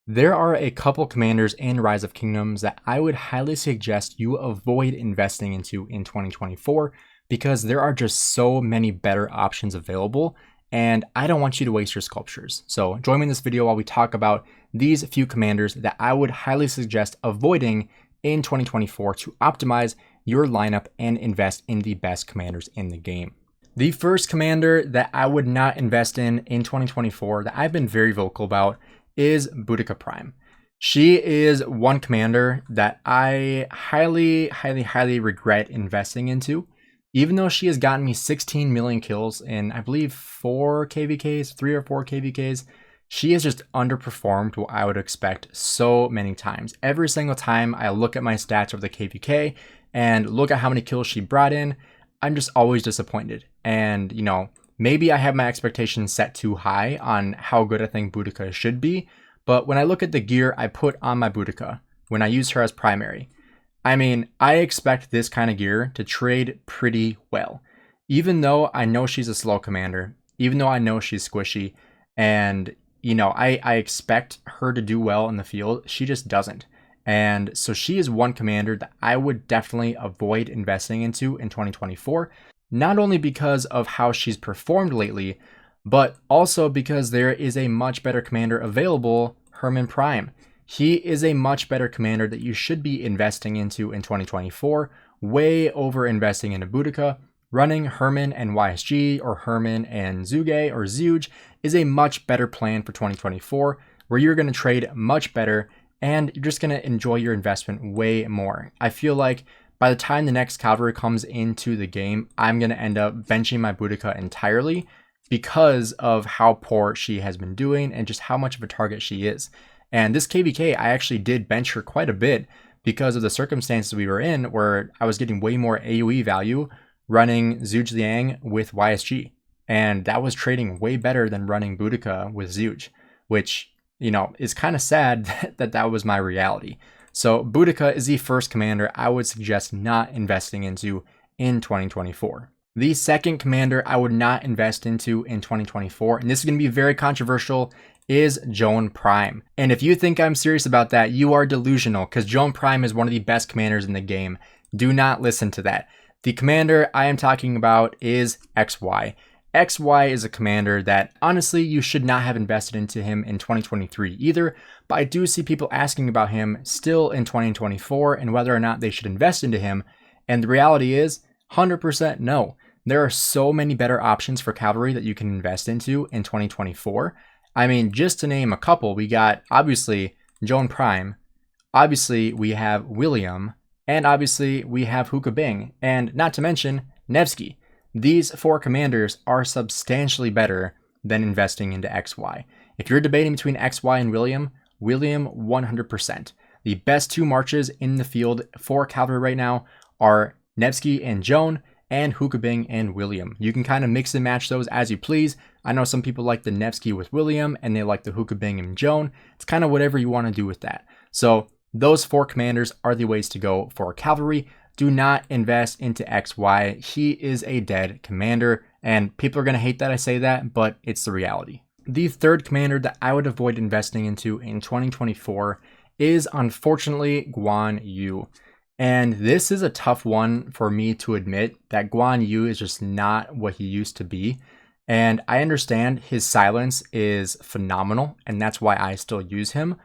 There are a couple commanders in Rise of Kingdoms that I would highly suggest you avoid investing into in 2024 because there are just so many better options available, and I don't want you to waste your sculptures. So join me in this video while we talk about these few commanders that I would highly suggest avoiding in 2024 to optimize your lineup and invest in the best commanders in the game. The first commander that I would not invest in 2024 that I've been very vocal about is Boudica Prime. She is one commander that I highly regret investing into, even though she has gotten me 16 million kills in, I believe, 4 KVKs, 3 or 4 KVKs. She has just underperformed what I would expect so many times. Every single time I look at my stats over the KVK and look at how many kills she brought in, I'm just always disappointed. And, maybe I have my expectations set too high on how good I think Boudica should be, but when I look at the gear I put on my Boudica, when I use her as primary, I expect this kind of gear to trade pretty well. Even though I know she's a slow commander, even though I know she's squishy, and, I expect her to do well in the field, she just doesn't. And so she is one commander that I would definitely avoid investing into in 2024. Not only because of how she's performed lately, but also because there is a much better commander available, Joan Prime. He is a much better commander that you should be investing into in 2024, way over investing into Boudica. Running Herman and YSG or Herman and Zuge or Zuge is a much better plan for 2024, where you're going to trade much better and you're just going to enjoy your investment way more. I feel like by the time the next cavalry comes into the game, I'm going to end up benching my Boudica entirely because of how poor she has been doing and just how much of a target she is. And this KVK, I actually did bench her quite a bit because of the circumstances we were in, where I was getting way more AoE value running Zuge Liang with YSG. And that was trading way better than running Boudica with Zuge, which, is kind of sad that was my reality. So Boudica is the first commander I would suggest not investing into in 2024. The second commander I would not invest into in 2024, and this is going to be very controversial, is Joan Prime. And if you think I'm serious about that, you are delusional, because Joan Prime is one of the best commanders in the game. Do not listen to that. The commander I am talking about is XY. XY is a commander that honestly you should not have invested into him in 2023 either, but I do see people asking about him still in 2024 and whether or not they should invest into him, and the reality is 100% no. There are so many better options for cavalry that you can invest into in 2024. Just to name a couple, we got obviously Joan Prime, obviously we have William, and obviously we have Huka Bing, and not to mention Nevsky. These 4 commanders are substantially better than investing into XY. If you're debating between XY and William 100%. The best 2 marches in the field for cavalry right now are Nevsky and Joan, and Huka Bing and William. You can kind of mix and match those as you please. I know some people like the Nevsky with William and they like the Huka Bing and Joan. It's kind of whatever you want to do with that. So those 4 commanders are the ways to go for cavalry. Do not invest into XY. He is a dead commander, and people are going to hate that I say that, but it's the reality. The third commander that I would avoid investing into in 2024 is unfortunately Guan Yu. And this is a tough one for me to admit, that Guan Yu is just not what he used to be. And I understand his silence is phenomenal, and that's why I still use him,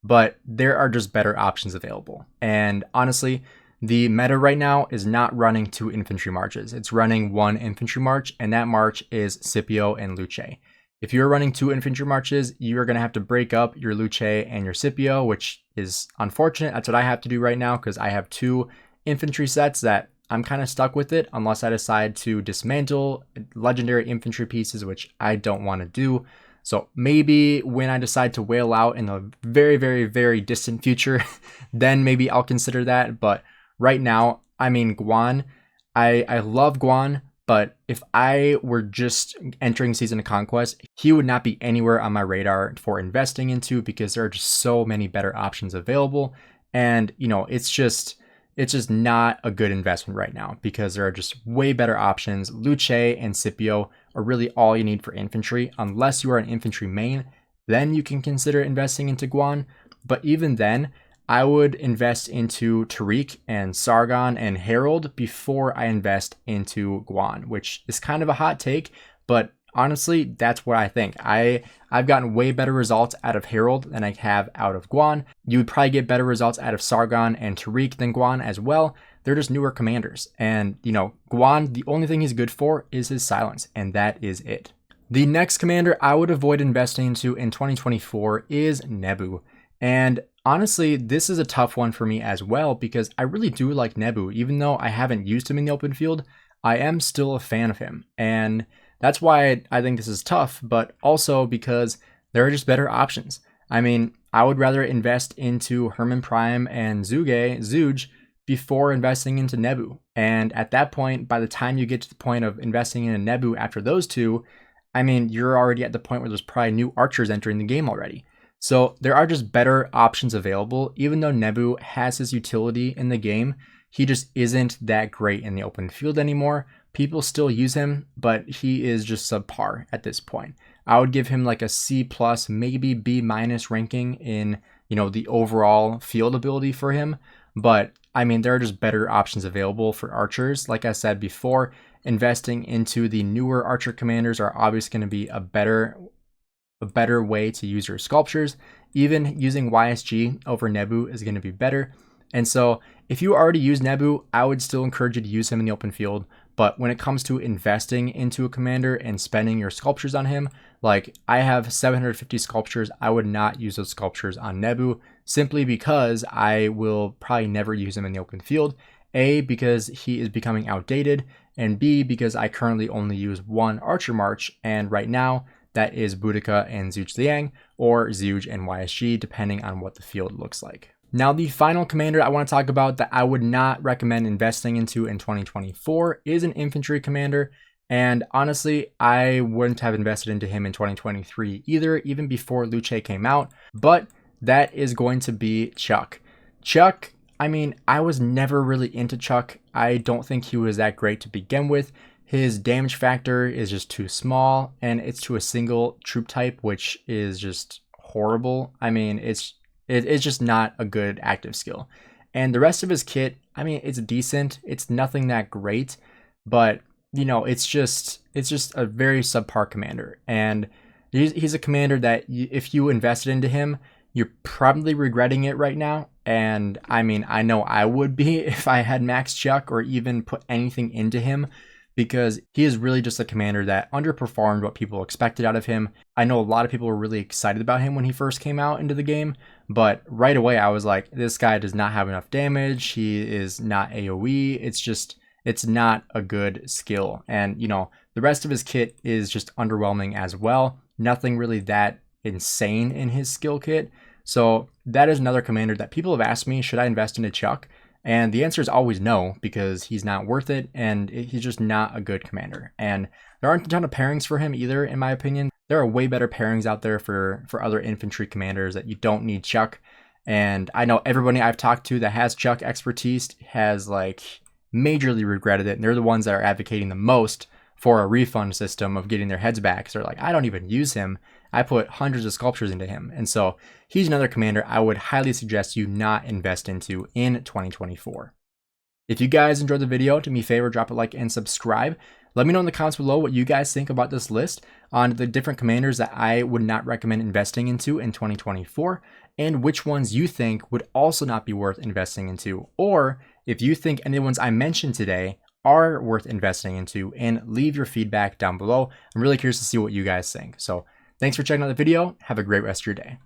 but there are just better options available. And honestly, the meta right now is not running 2 infantry marches. It's running 1 infantry march, and that march is Scipio and Luce. If you're running 2 infantry marches, you are going to have to break up your Luce and your Scipio, which is unfortunate. That's what I have to do right now because I have 2 infantry sets that I'm kind of stuck with it unless I decide to dismantle legendary infantry pieces, which I don't want to do. So maybe when I decide to whale out in the very distant future, then maybe I'll consider that. But right now, Guan, I love Guan, but if I were just entering Season of Conquest, he would not be anywhere on my radar for investing into because there are just so many better options available. And, it's just not a good investment right now because there are just way better options. Luce and Scipio are really all you need for infantry. Unless you are an infantry main, then you can consider investing into Guan. But even then, I would invest into Tariq and Sargon and Harold before I invest into Guan, which is kind of a hot take, but honestly, that's what I think. I've gotten way better results out of Harold than I have out of Guan. You would probably get better results out of Sargon and Tariq than Guan as well. They're just newer commanders. And, Guan, the only thing he's good for is his silence, and that is it. The next commander I would avoid investing into in 2024 is Nebu. And honestly, this is a tough one for me as well because I really do like Nebu. Even though I haven't used him in the open field, I am still a fan of him. And that's why I think this is tough, but also because there are just better options. I mean, I would rather invest into Herman Prime and Zooge before investing into Nebu. And at that point, by the time you get to the point of investing in a Nebu after those two, I mean, you're already at the point where there's probably new archers entering the game already. So there are just better options available. Even though Nebu has his utility in the game, he just isn't that great in the open field anymore. People still use him, but he is just subpar at this point. I would give him like a C+, maybe B- ranking in, the overall field ability for him. But I mean, there are just better options available for archers. Like I said before, investing into the newer archer commanders are obviously going to be a better way to use your sculptures. Even using YSG over Nebu is going to be better. And so if you already use Nebu, I would still encourage you to use him in the open field. But when it comes to investing into a commander and spending your sculptures on him, like I have 750 sculptures, I would not use those sculptures on Nebu simply because I will probably never use him in the open field. A, because he is becoming outdated, and B, because I currently only use one Archer March, and right now that is Boudica and Zhuge Liang, or Zhuge and YSG, depending on what the field looks like. Now, the final commander I want to talk about that I would not recommend investing into in 2024 is an infantry commander. And honestly, I wouldn't have invested into him in 2023 either, even before Luce came out. But that is going to be Chuck. Chuck, I mean, I was never really into Chuck. I don't think he was that great to begin with. His damage factor is just too small, and it's to a single troop type, which is just horrible. I mean, it's just not a good active skill. And the rest of his kit, I mean, it's decent. It's nothing that great, but it's just a very subpar commander. And he's a commander that if you invested into him, you're probably regretting it right now. And I mean, I know I would be if I had Max Chuck or even put anything into him, because he is really just a commander that underperformed what people expected out of him. I know a lot of people were really excited about him when he first came out into the game, but right away I was like, this guy does not have enough damage. He is not AoE. It's not a good skill. And, the rest of his kit is just underwhelming as well. Nothing really that insane in his skill kit. So that is another commander that people have asked me, should I invest into Chuck? And the answer is always no, because he's not worth it, and he's just not a good commander. And there aren't a ton of pairings for him either, in my opinion. There are way better pairings out there for other infantry commanders that you don't need Chuck. And I know everybody I've talked to that has Chuck expertise has majorly regretted it, and they're the ones that are advocating the most for a refund system of getting their heads back. So they're like, I don't even use him. I put hundreds of sculptures into him. And so he's another commander I would highly suggest you not invest into in 2024. If you guys enjoyed the video, do me a favor, drop a like and subscribe. Let me know in the comments below what you guys think about this list on the different commanders that I would not recommend investing into in 2024, and which ones you think would also not be worth investing into, or if you think any of the ones I mentioned today are worth investing into, and leave your feedback down below. I'm really curious to see what you guys think. So thanks for checking out the video. Have a great rest of your day.